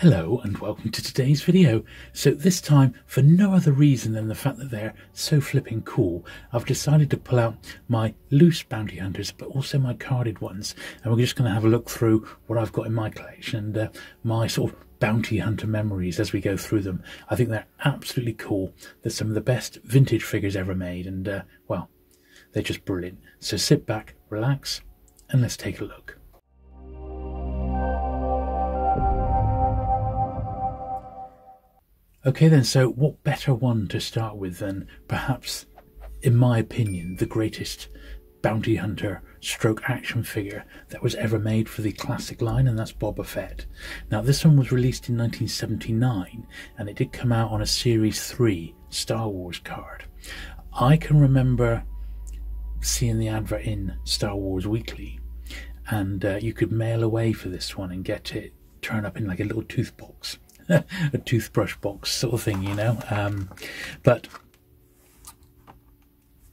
Hello and welcome to today's video. So this time, for no other reason than the fact that they're so flipping cool, I've decided to pull out my loose bounty hunters but also my carded ones, and we're just going to have a look through what I've got in my collection and my sort of bounty hunter memories as we go through them. I think they're absolutely cool. They're some of the best vintage figures ever made, and well, they're just brilliant. So sit back, relax, and let's take a look. Okay then, so what better one to start with than perhaps, in my opinion, the greatest bounty hunter stroke action figure that was ever made for the classic line, and that's Boba Fett. Now this one was released in 1979 and it did come out on a Series 3 Star Wars card. I can remember seeing the advert in Star Wars Weekly, and you could mail away for this one and get it turn up in like a little tooth box. A toothbrush box sort of thing, you know. But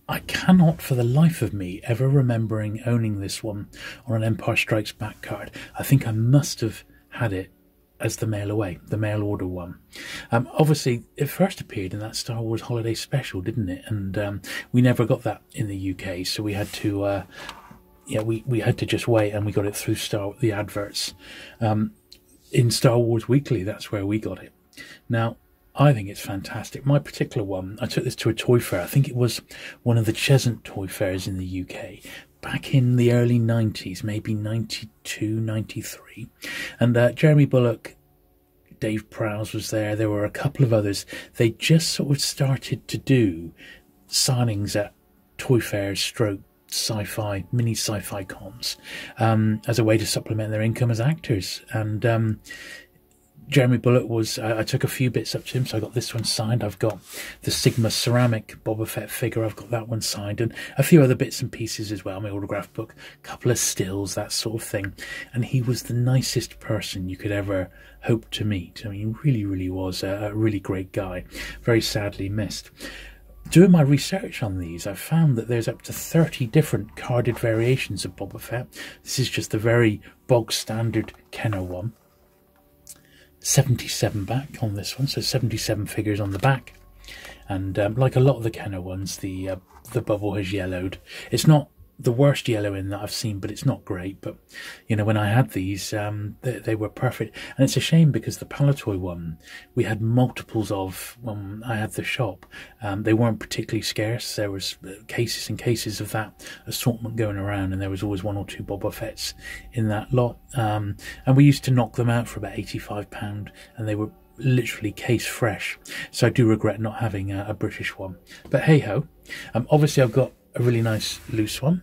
I cannot for the life of me ever remembering owning this one on an Empire Strikes Back card. I think I must have had it as the mail away, the mail order one. Obviously it first appeared in that Star Wars holiday special, didn't it? And we never got that in the UK, so we had to yeah, we had to just wait, and we got it through the adverts. In Star Wars Weekly, that's where we got it. Now, I think it's fantastic. My particular one, I took this to a toy fair. I think it was one of the Cheshunt toy fairs in the UK back in the early 90s, maybe 92, 93. And Jeremy Bulloch, Dave Prowse was there. There were a couple of others. They just sort of started to do signings at toy fairs, stroke sci-fi, mini sci-fi cons, as a way to supplement their income as actors. And Jeremy Bulloch was, I took a few bits up to him, so I got this one signed. I've got the Sigma ceramic Boba Fett figure, I've got that one signed, and a few other bits and pieces as well, my autograph book, a couple of stills, that sort of thing. And he was the nicest person you could ever hope to meet. I mean, he really was a really great guy, very sadly missed. Doing my research on these, I've found that there's up to 30 different carded variations of Boba Fett. This is just the very bog standard Kenner one. 77 back on this one, so 77 figures on the back. And like a lot of the Kenner ones, the bubble has yellowed. It's not the worst yellowing that I've seen, but it's not great. But you know, when I had these, they were perfect. And it's a shame because the Palatoy one, we had multiples of when I had the shop. They weren't particularly scarce. There was cases and cases of that assortment going around, and there was always one or two Boba Fetts in that lot. And we used to knock them out for about £85, and they were literally case fresh. So I do regret not having a British one. But hey ho, obviously I've got a really nice loose one,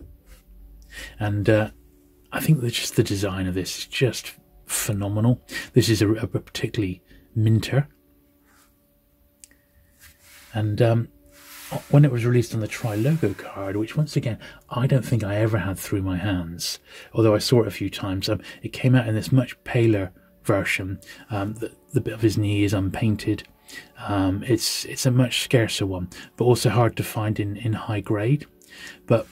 and I think that just the design of this is just phenomenal. This is a particularly minter, and when it was released on the Tri-Logo card, which once again I don't think I ever had through my hands, although I saw it a few times, it came out in this much paler version. The bit of his knee is unpainted. It's a much scarcer one, but also hard to find in high grade. But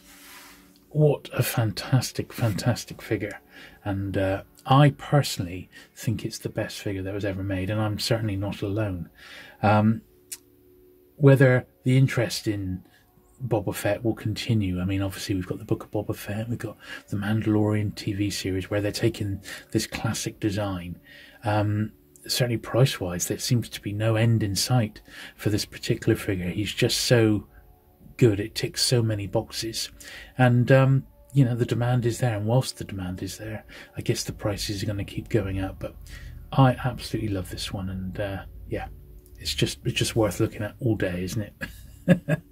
what a fantastic figure, and I personally think it's the best figure that was ever made, and I'm certainly not alone. Whether the interest in Boba Fett will continue, I mean, obviously we've got the Book of Boba Fett, we've got the Mandalorian TV series where they're taking this classic design. Certainly price-wise, there seems to be no end in sight for this particular figure. He's just so good, it ticks so many boxes, and you know, the demand is there, and whilst the demand is there, I guess the prices are going to keep going up. But I absolutely love this one, and yeah, it's just worth looking at all day, isn't it?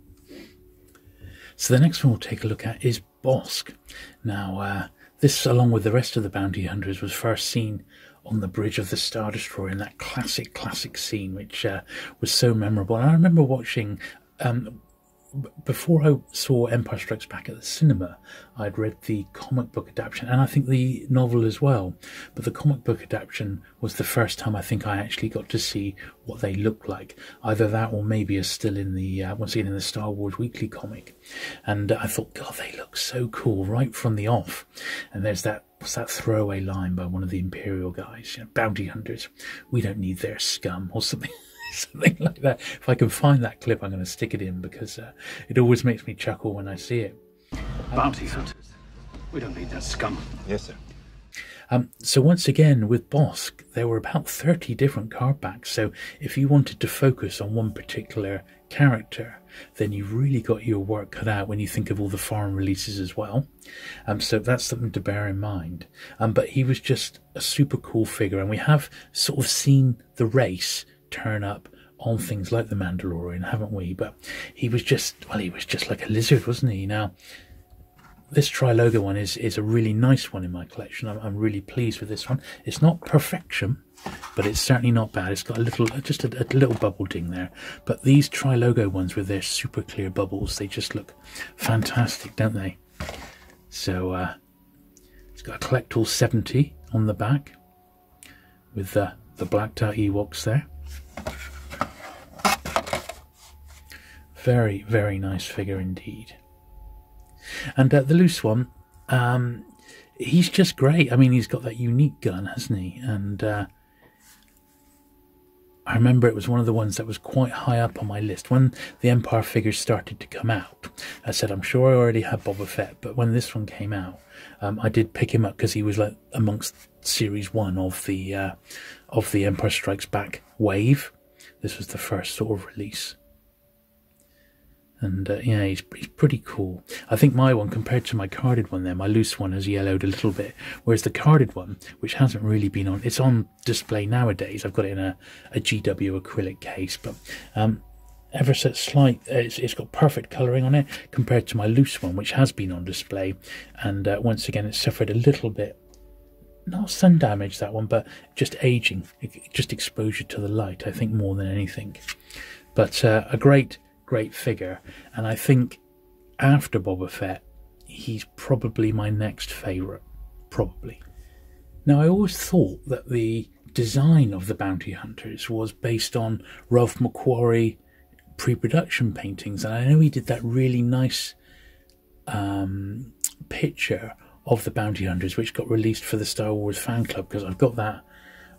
So the next one we'll take a look at is Bossk. Now this, along with the rest of the bounty hunters, was first seen on the bridge of the Star Destroyer in that classic scene, which was so memorable. And I remember watching, before I saw Empire Strikes Back at the cinema, I'd read the comic book adaptation, and I think the novel as well. But the comic book adaptation was the first time I think I actually got to see what they looked like. Either that, or maybe as still in the once again in the Star Wars Weekly comic. And I thought, God, they look so cool right from the off. And there's that what's that throwaway line by one of the Imperial guys? You know, bounty hunters, we don't need their scum, or something, something like that. If I can find that clip, I'm going to stick it in, because it always makes me chuckle when I see it. Bounty hunters, we don't need their scum. Yes, sir. So once again, with Bossk, there were about 30 different card backs. So if you wanted to focus on one particular character, then you really got your work cut out when you think of all the foreign releases as well. So that's something to bear in mind. But he was just a super cool figure, and we have sort of seen the race turn up on things like the Mandalorian, haven't we? But he was just, well, he was just like a lizard, wasn't he? Now, this Trilogo one is a really nice one in my collection. I'm really pleased with this one. It's not perfection, but it's certainly not bad. It's got a little, just a little bubble ding there. But these Trilogo ones with their super clear bubbles, they just look fantastic, don't they? So it's got a Collect All 70 on the back with the blacked out Ewoks there. Very, very nice figure indeed. And the loose one, he's just great. I mean, he's got that unique gun, hasn't he? And I remember it was one of the ones that was quite high up on my list. When the Empire figures started to come out, I said, I'm sure I already had Boba Fett, but when this one came out, I did pick him up because he was like amongst Series 1 of the Empire Strikes Back wave. This was the first sort of release. And yeah, he's pretty cool. I think my one, compared to my carded one there, my loose one has yellowed a little bit, whereas the carded one, which hasn't really been on, it's on display nowadays. I've got it in a GW acrylic case, but ever so slight, it's got perfect colouring on it compared to my loose one, which has been on display. And once again, it suffered a little bit, not sun damage, that one, but just aging, just exposure to the light, I think, more than anything. But a great figure, and I think after Boba Fett, he's probably my next favourite, probably. Now, I always thought that the design of the bounty hunters was based on Ralph McQuarrie pre-production paintings, and I know he did that really nice picture of the bounty hunters, which got released for the Star Wars fan club, because I've got that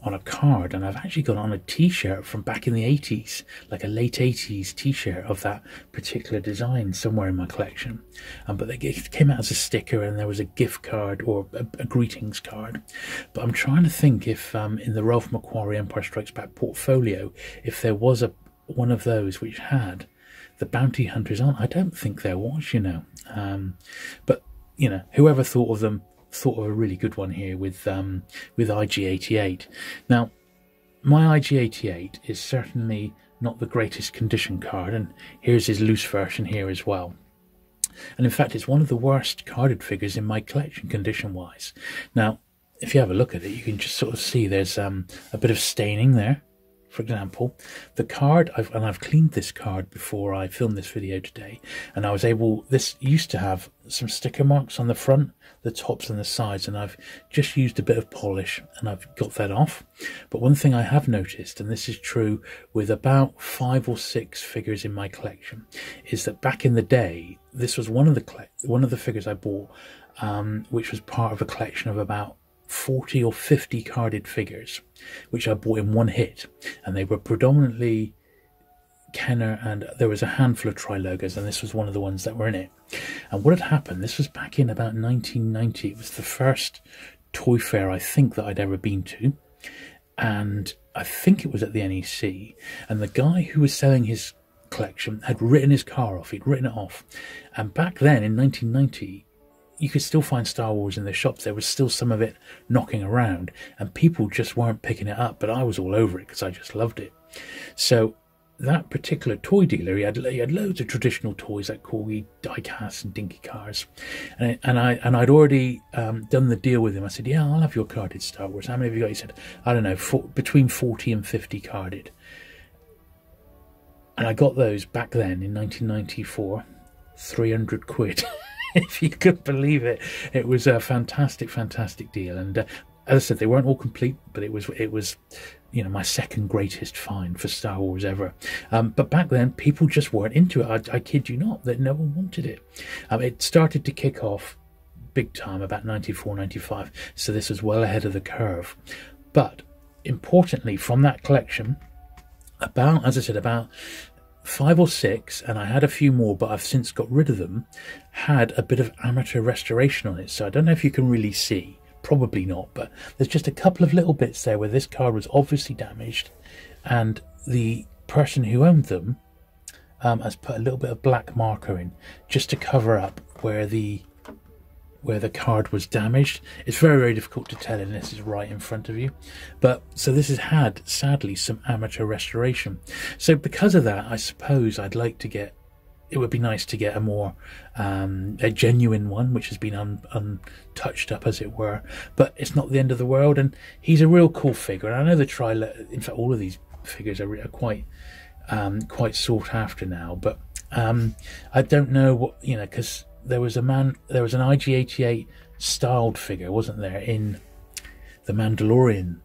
on a card, and I've actually got on a t-shirt from back in the 80s, like a late 80s t-shirt of that particular design somewhere in my collection. But it came out as a sticker, and there was a gift card or a greetings card. But I'm trying to think if in the Ralph McQuarrie Empire Strikes Back portfolio, if there was one of those which had the bounty hunters on. I don't think there was, you know. But you know, whoever thought of them thought of a really good one here with IG-88. Now, my IG-88 is certainly not the greatest condition card, and here's his loose version here as well. And in fact, it's one of the worst carded figures in my collection condition-wise. Now, if you have a look at it, you can just sort of see there's a bit of staining there. For example, the card, I've cleaned this card before I filmed this video today, and I was able, this used to have some sticker marks on the front, the tops and the sides, and I've just used a bit of polish and I've got that off. But one thing I have noticed, and this is true with about 5 or 6 figures in my collection, is that back in the day, this was one of the figures I bought, which was part of a collection of about 40 or 50 carded figures, which I bought in one hit, and they were predominantly Kenner, and there was a handful of Trilogos, and this was one of the ones that were in it. And what had happened, this was back in about 1990, it was the first toy fair I think that I'd ever been to, and I think it was at the NEC, and the guy who was selling his collection had written his car off, he'd written it off, and back then in 1990, you could still find Star Wars in the shops. There was still some of it knocking around, and people just weren't picking it up, but I was all over it because I just loved it. So that particular toy dealer, he had loads of traditional toys like corgi, die-casts and dinky cars, and I'd already done the deal with him. I said, yeah, I'll have your carded Star Wars. How many have you got? He said, I don't know, between 40 and 50 carded. And I got those back then in 1994, 300 quid. If you could believe it. It was a fantastic deal, and as I said, they weren't all complete, but it was you know, my second greatest find for Star Wars ever. But back then, people just weren't into it. I kid you not, that no one wanted it. It started to kick off big time, about 94, 95. So this was well ahead of the curve. But importantly, from that collection, about, as I said, about 5 or 6, and I had a few more, but I've since got rid of them, had a bit of amateur restoration on it. So I don't know if you can really see, probably not, but there's just a couple of little bits there where this card was obviously damaged, and the person who owned them has put a little bit of black marker in just to cover up where the card was damaged. It's very, very difficult to tell unless it's right in front of you. But so this has had, sadly, some amateur restoration. So because of that, I suppose I'd like to get, it would be nice to get a more a genuine one, which has been untouched up, as it were. But it's not the end of the world, and he's a real cool figure. And I know the in fact, all of these figures are quite sought after now. But I don't know what, because there was an IG-88 styled figure, wasn't there, in the Mandalorian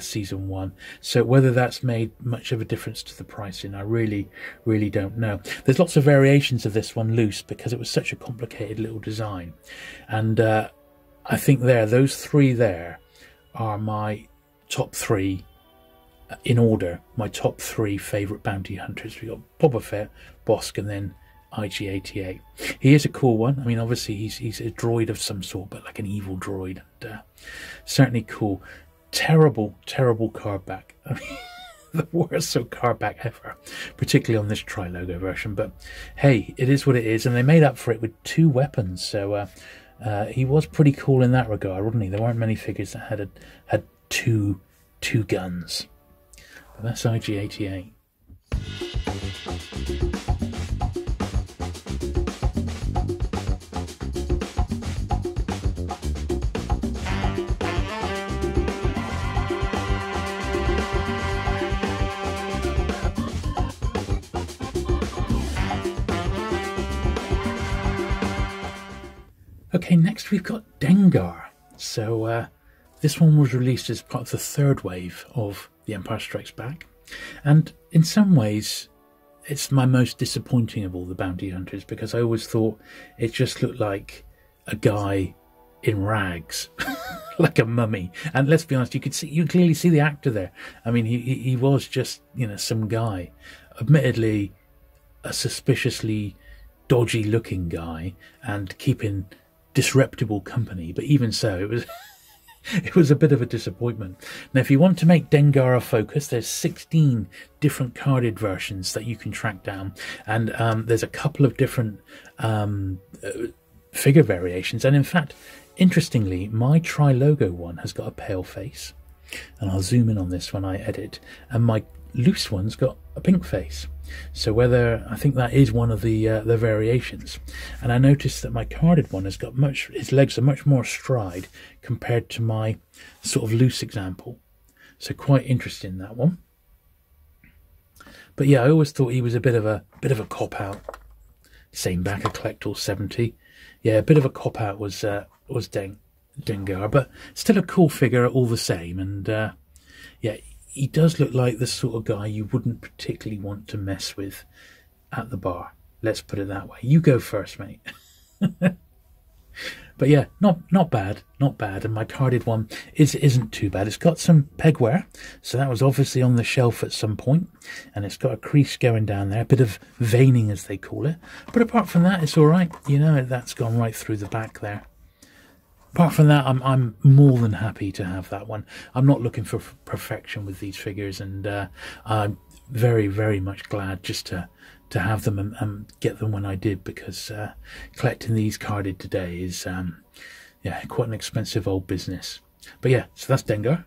season 1. So whether that's made much of a difference to the pricing, I really, really don't know. There's lots of variations of this one loose because it was such a complicated little design. And I think those 3 there are my top 3 in order, my top 3 favourite bounty hunters. We got Boba Fett, Bossk, and then IG-88. He is a cool one. I mean, obviously he's a droid of some sort, but like an evil droid. And, certainly cool. Terrible card back. I mean, the worst card back ever, particularly on this tri-logo version. But hey, it is what it is, and they made up for it with 2 weapons. So he was pretty cool in that regard, wasn't he? There weren't many figures that had two guns. But that's IG-88. Okay, next we've got Dengar. So this one was released as part of the 3rd wave of The Empire Strikes Back, and in some ways it's my most disappointing of all the bounty hunters, because I always thought it just looked like a guy in rags, like a mummy. And let's be honest, you clearly see the actor there. I mean, he was just, some guy, admittedly a suspiciously dodgy looking guy and keeping disreputable company, but even so, it was a bit of a disappointment. Now, if you want to make Dengar a focus, there's 16 different carded versions that you can track down, and there's a couple of different figure variations. And in fact, interestingly, my tri-logo one has got a pale face, and I'll zoom in on this when I edit, and my loose one's got a pink face. So I think that is one of the variations. And I noticed that my carded one has got his legs are much more astride compared to my sort of loose example. So quite interesting, that one. But yeah, I always thought he was a bit of a cop out. Same back, a Collector 70. Yeah, a bit of a cop out was Dengar, but still a cool figure all the same. And yeah, he does look like the sort of guy you wouldn't particularly want to mess with at the bar. Let's put it that way. You go first, mate. But yeah, not bad. And my carded one isn't too bad. It's got some pegware, so that was obviously on the shelf at some point, and it's got a crease going down there, a bit of veining as they call it. But apart from that, it's all right. That's gone right through the back there. Apart from that, I'm more than happy to have that one. I'm not looking for perfection with these figures, and I'm very, very much glad just to have them and get them when I did, because collecting these carded today is yeah, quite an expensive old business. But yeah, so that's Dengar.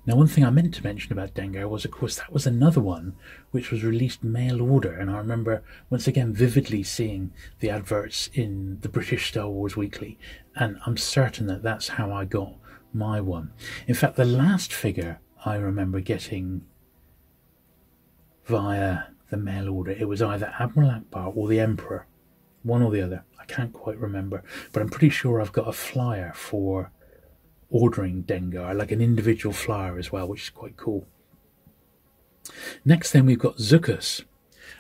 Now, one thing I meant to mention about Dengar was, of course, that was another one which was released mail order, and I remember once again vividly seeing the adverts in the British Star Wars Weekly, and I'm certain that that's how I got my one. In fact, the last figure I remember getting via the mail order, it was either Admiral Akbar or the Emperor, one or the other. I can't quite remember, but I'm pretty sure I've got a flyer for ordering Dengar, like an individual flyer as well, which is quite cool. Next then we've got Zuckuss.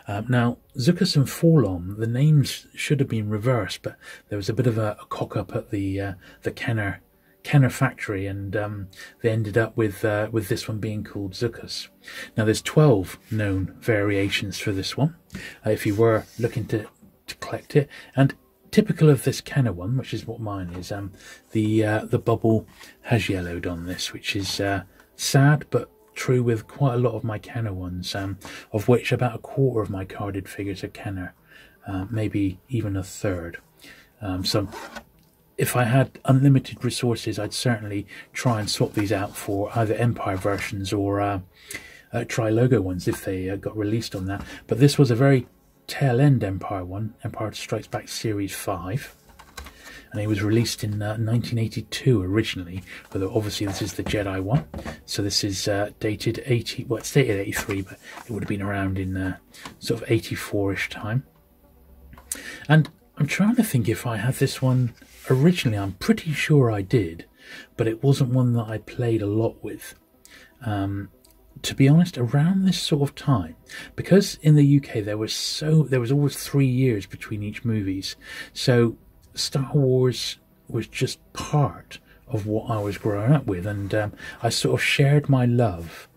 Now, Zuckuss and Forlom, the names should have been reversed, but there was a bit of a cock-up at the Kenner factory, and they ended up with this one being called Zuckuss. Now, there's 12 known variations for this one, if you were looking to collect it. And typical of this Kenner one, which is what mine is, the bubble has yellowed on this, which is sad, but true with quite a lot of my Kenner ones, of which about a quarter of my carded figures are Kenner, maybe even a third. So if I had unlimited resources, I'd certainly try and swap these out for either Empire versions or Tri-Logo ones if they got released on that. But this was a very tail-end Empire one, Empire Strikes Back Series 5. And it was released in 1982 originally, but obviously this is the Jedi one. So this is dated 80, well, it's dated 83, but it would have been around in sort of 84-ish time. And I'm trying to think if I had this one originally. I'm pretty sure I did, but it wasn't one that I played a lot with. To be honest, around this sort of time, because in the UK there was always 3 years between each movies, so Star Wars was just part of what I was growing up with, and I sort of shared my love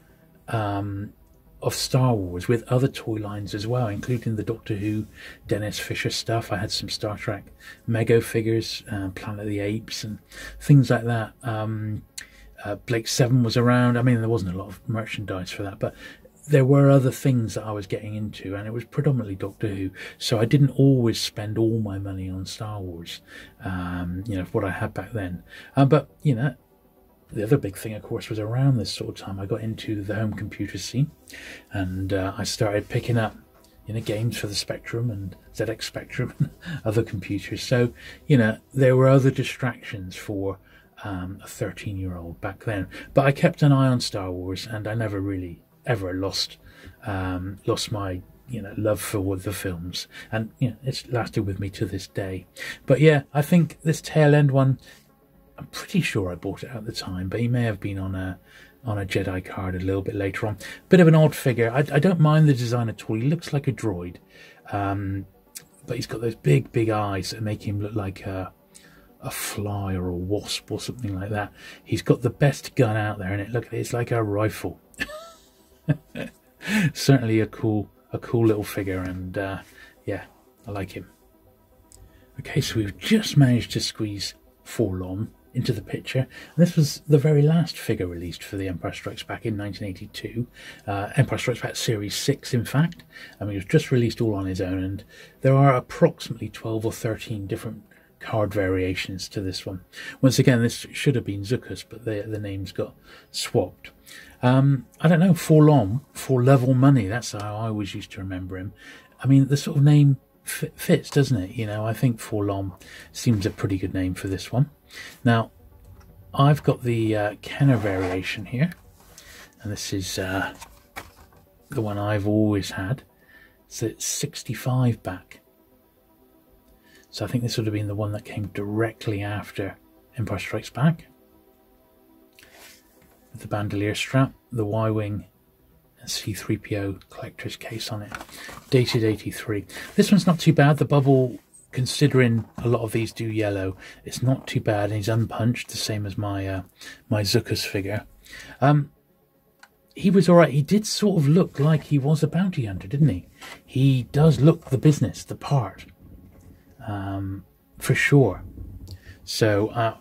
of Star Wars with other toy lines as well, including the Doctor Who, Dennis Fisher stuff. I had some Star Trek Mego figures, Planet of the Apes, and things like that. Blake 7 was around. I mean, there wasn't a lot of merchandise for that, but there were other things that I was getting into, and it was predominantly Doctor Who. So I didn't always spend all my money on Star Wars, what I had back then. But, the other big thing, of course, was around this sort of time I got into the home computer scene, and I started picking up, games for the Spectrum and ZX Spectrum and other computers. So, there were other distractions for a 13-year-old back then. But I kept an eye on Star Wars, and I never really ever lost my love for the films, and it's lasted with me to this day. But yeah, I think this tail end one, I'm pretty sure I bought it at the time, but he may have been on a Jedi card a little bit later on. Bit of an odd figure. I don't mind the design at all. He looks like a droid, but he's got those big eyes that make him look like a fly or a wasp or something like that. He's got the best gun out there, and it's like a rifle. Certainly a cool little figure, and yeah, I like him. Okay, so we've just managed to squeeze Forlom into the picture, and this was the very last figure released for the Empire Strikes Back in 1982. Empire Strikes Back Series 6, in fact. I mean, it was just released all on his own, and there are approximately 12 or 13 different card variations to this one. Once again, this should have been Zuckuss, but the names got swapped. I don't know, Forlom, for level money, that's how I always used to remember him. I mean, the sort of name fits, doesn't it? I think Forlom seems a pretty good name for this one. Now, I've got the Kenner variation here, and this is the one I've always had. So it's 65 back. So I think this would have been the one that came directly after Empire Strikes Back. With the bandolier strap, the Y-Wing and C-3PO collector's case on it. Dated 83. This one's not too bad. The bubble, considering a lot of these do yellow, it's not too bad. And he's unpunched, the same as my Zuckuss figure. He was alright. He did sort of look like he was a bounty hunter, didn't he? He does look the business, the part. For sure. So,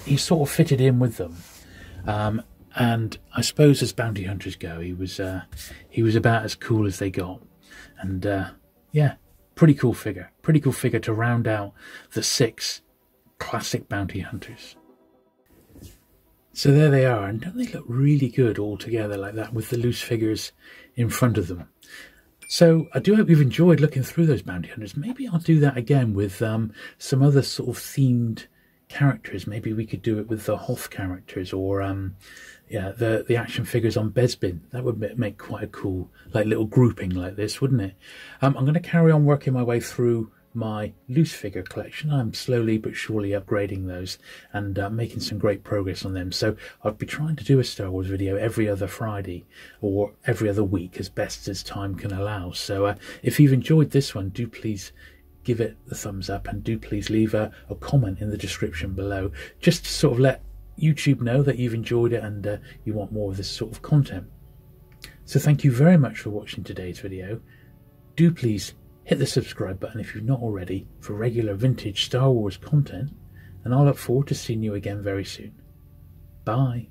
he sort of fitted in with them. And I suppose as bounty hunters go, he was about as cool as they got. And, yeah, pretty cool figure. Pretty cool figure to round out the 6 classic bounty hunters. So there they are, and don't they look really good all together like that with the loose figures in front of them? So I do hope you've enjoyed looking through those bounty hunters. Maybe I'll do that again with some other sort of themed characters. Maybe we could do it with the Hoth characters, or the action figures on Bespin. That would make quite a cool little grouping like this, wouldn't it? I'm going to carry on working my way through my loose figure collection. I'm slowly but surely upgrading those and making some great progress on them. So I'll be trying to do a Star Wars video every other Friday or every other week as best as time can allow. So if you've enjoyed this one, do please give it the thumbs up, and do please leave a comment in the description below, just to sort of let YouTube know that you've enjoyed it and you want more of this sort of content. So thank you very much for watching today's video. Do please hit the subscribe button if you've not already for regular vintage Star Wars content, and I'll look forward to seeing you again very soon. Bye.